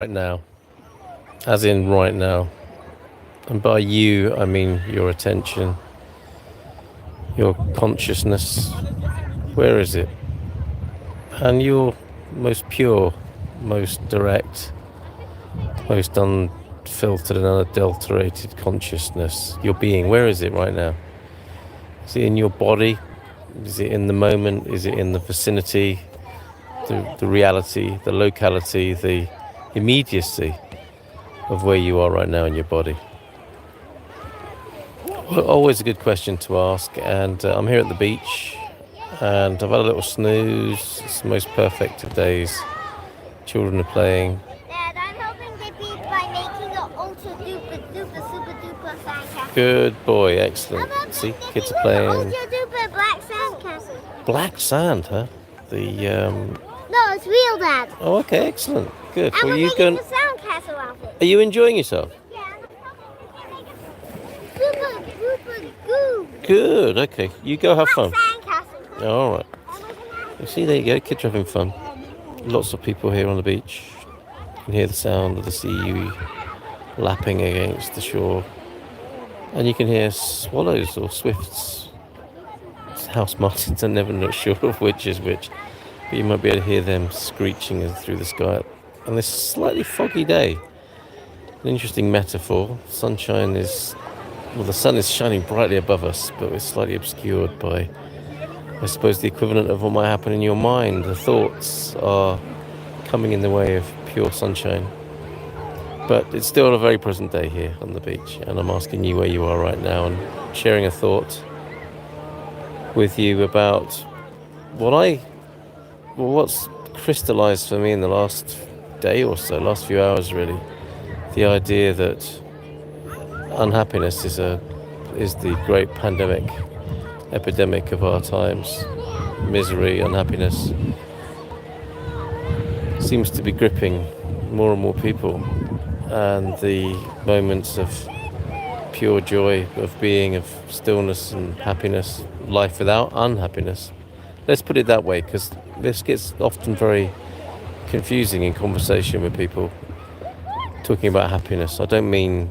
Right now, as in right now. And by you, I mean your attention, your consciousness. Where is it? And your most pure, most direct, most unfiltered and unadulterated consciousness, your being. Where is it right now? Is it in your body? Is it in the moment? Is it in the vicinity? The reality, the locality, the immediacy of where you are right now in your body? Well, always a good question to ask. And I'm here at the beach, and I've had a little snooze. It's the most perfect of days. Children are playing. Dad, I'm hoping they beat by making an ultra duper duper super duper sandcastle. Good boy, excellent. I'm See, hoping kids they are make an playing. ultra duper black sandcastle. Black sand, huh? The No, it's real, Dad. Oh, okay, excellent. Good. And Well, we're you making can. a sandcastle out of it. Are you enjoying yourself? Yeah, and I'm hoping they make a super duper goo. Good. Okay, you go have fun. Sandcastle. All right. You see, there you go. Kids are having fun. Lots of people here on the beach. You can hear the sound of the sea lapping against the shore. And you can hear swallows or swifts. House martins, I'm never not sure of which is which. But you might be able to hear them screeching through the sky. On this slightly foggy day. An interesting metaphor. Sunshine is... Well, the sun is shining brightly above us, but we're slightly obscured by, I suppose, the equivalent of what might happen in your mind. The thoughts are coming in the way of pure sunshine. But it's still a very present day here on the beach, and I'm asking you where you are right now and sharing a thought with you about what's crystallized for me in the last day or so, last few hours really. The idea that unhappiness is the great pandemic, epidemic of our times. Misery, unhappiness seems to be gripping more and more people, and the moments of pure joy, of being, of stillness and happiness, life without unhappiness. Let's put it that way, because this gets often very confusing in conversation with people talking about happiness. I don't mean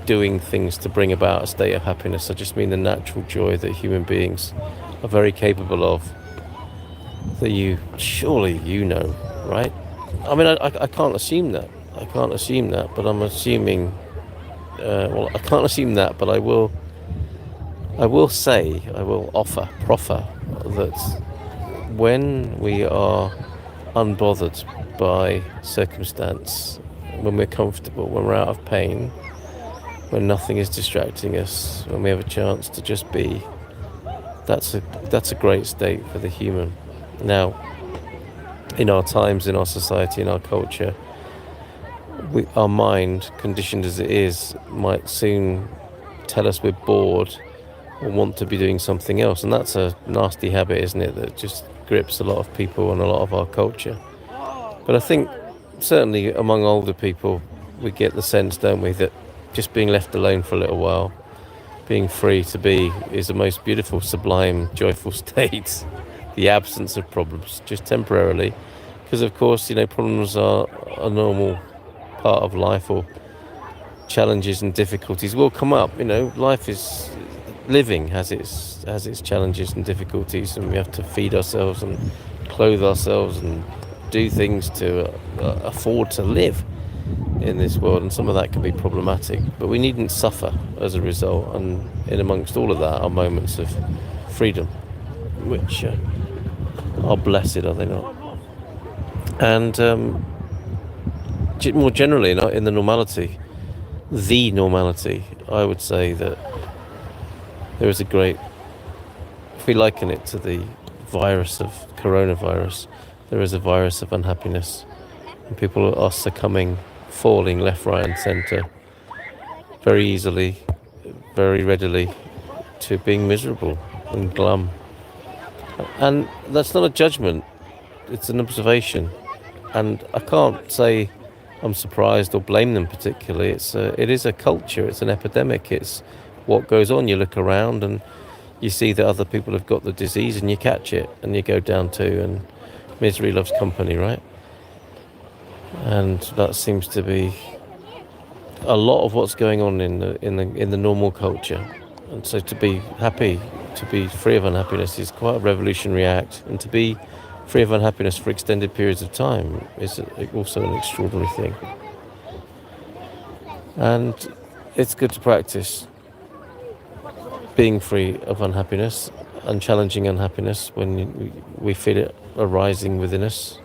doing things to bring about a state of happiness. I just mean the natural joy that human beings are very capable of, that you know, right? I mean, I can't assume that. But I'm assuming, I can't assume that, but I will proffer that when we are unbothered by circumstance, when we're comfortable, when we're out of pain, when nothing is distracting us, when we have a chance to just be, that's a great state for the human. Now, in our times, in our society, in our culture, our mind, conditioned as it is, might soon tell us we're bored or want to be doing something else. And that's a nasty habit, isn't it, that just grips a lot of people and a lot of our culture. But I think certainly among older people, we get the sense, don't we, that just being left alone for a little while, being free to be, is the most beautiful, sublime, joyful state. The absence of problems, just temporarily. Because of course, problems are a normal part of life, or challenges and difficulties will come up. Life is... Living has its challenges and difficulties, and we have to feed ourselves and clothe ourselves and do things to afford to live in this world, and some of that can be problematic, but we needn't suffer as a result. And in amongst all of that are moments of freedom, which are blessed, are they not? And more generally, in the normality, I would say that there is a great, if we liken it to the virus of coronavirus, there is a virus of unhappiness, and people are succumbing, falling left, right and centre very easily, very readily, to being miserable and glum. And that's not a judgment, it's an observation. And I can't say I'm surprised or blame them particularly. It is a culture, it's an epidemic, it's what goes on. You look around and you see that other people have got the disease, and you catch it and you go down too, and misery loves company, right? And that seems to be a lot of what's going on in the normal culture. And so to be happy, to be free of unhappiness is quite a revolutionary act, and to be free of unhappiness for extended periods of time is also an extraordinary thing. And it's good to practice being free of unhappiness and challenging unhappiness when we feel it arising within us,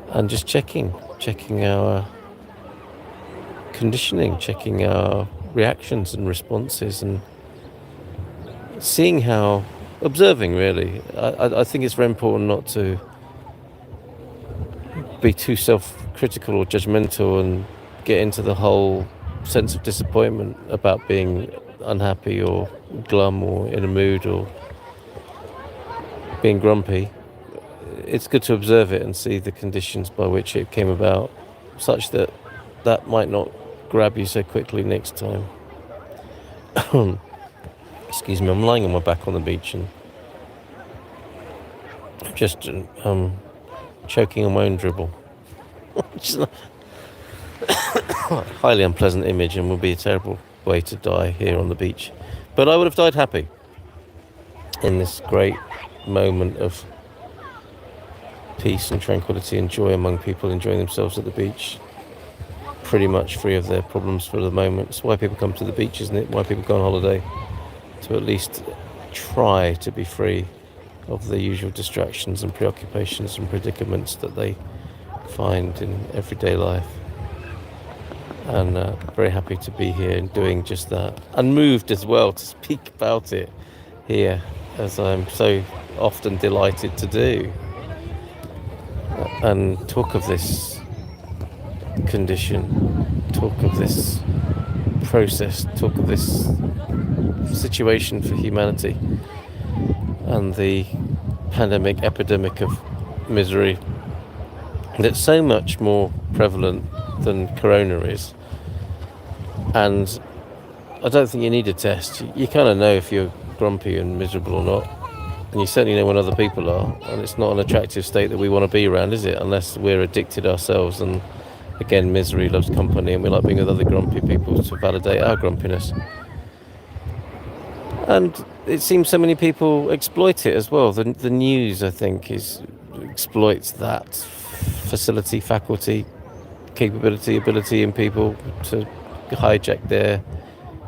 and just checking our conditioning, checking our reactions and responses, and seeing how, observing really. I think it's very important not to be too self-critical or judgmental and get into the whole sense of disappointment about being unhappy or glum or in a mood or being grumpy. It's good to observe it and see the conditions by which it came about, such that that might not grab you so quickly next time. Excuse me, I'm lying on my back on the beach and just choking on my own dribble. Which is a highly unpleasant image and would be a terrible way to die here on the beach. But I would have died happy in this great moment of peace and tranquility and joy among people enjoying themselves at the beach, pretty much free of their problems for the moment. It's why people come to the beach, isn't it? Why people go on holiday, to at least try to be free of the usual distractions and preoccupations and predicaments that they find in everyday life. And very happy to be here and doing just that, and moved as well to speak about it here, as I'm so often delighted to do, and talk of this condition, talk of this process, talk of this situation for humanity and the pandemic epidemic of misery that's so much more prevalent than corona is. And I don't think you need a test. You kind of know if you're grumpy and miserable or not, and you certainly know when other people are, and it's not an attractive state that we want to be around, is it? Unless we're addicted ourselves, and again, misery loves company, and we like being with other grumpy people to validate our grumpiness. And it seems so many people exploit it as well. The news, I think, exploits that facility, faculty, capability, ability in people to hijack their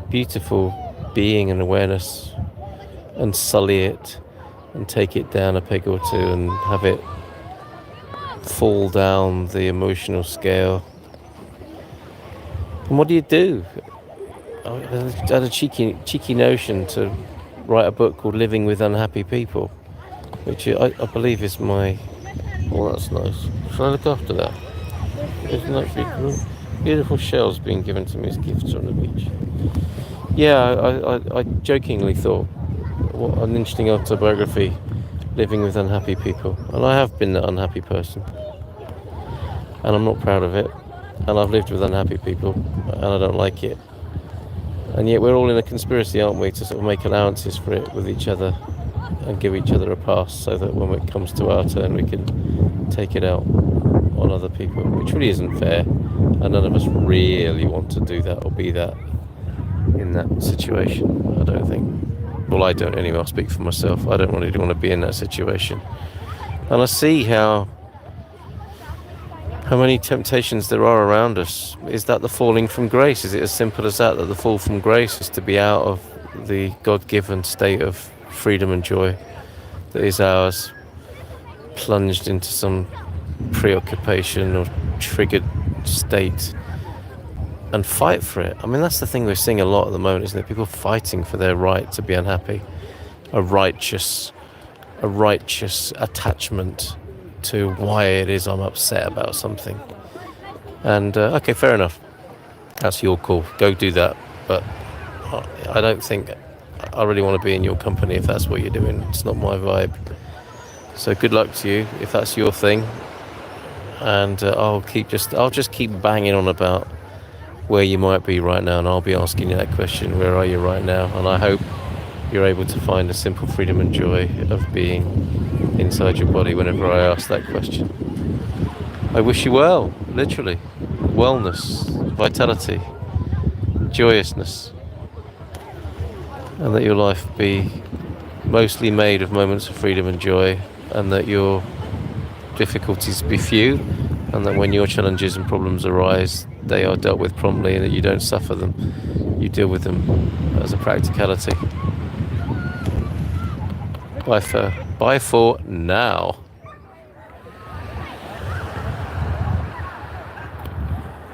beautiful being and awareness and sully it and take it down a peg or two and have it fall down the emotional scale. And what do? I had a cheeky notion to write a book called Living with Unhappy People, which I believe is my... Oh, that's nice. Should I look after that? Isn't that beautiful? Beautiful shells being given to me as gifts on the beach. Yeah, I jokingly thought, what an interesting autobiography, living with unhappy people. And I have been that unhappy person. And I'm not proud of it. And I've lived with unhappy people, and I don't like it. And yet we're all in a conspiracy, aren't we, to sort of make allowances for it with each other and give each other a pass, so that when it comes to our turn we can take it out on other people, which really isn't fair, and none of us really want to do that or be that in that situation, I don't think. Well, I don't anyway, I'll speak for myself. I don't really want to be in that situation. And I see how many temptations there are around us. Is that the falling from grace? Is it as simple as that the fall from grace is to be out of the God-given state of freedom and joy that is ours, plunged into some preoccupation or triggered state, and fight for it? I mean, that's the thing we're seeing a lot at the moment, isn't it? People fighting for their right to be unhappy, a righteous attachment to why it is I'm upset about something. And okay, fair enough, that's your call, go do that, but I don't think I really want to be in your company if that's what you're doing. It's not my vibe. So good luck to you if that's your thing, and I'll just keep banging on about where you might be right now, and I'll be asking you that question, where are you right now? And I hope you're able to find a simple freedom and joy of being inside your body whenever I ask that question. I wish you well, literally. Wellness, vitality, joyousness, and that your life be mostly made of moments of freedom and joy, and that your difficulties be few, and that when your challenges and problems arise, they are dealt with promptly, and that you don't suffer them, you deal with them as a practicality. Bye for now.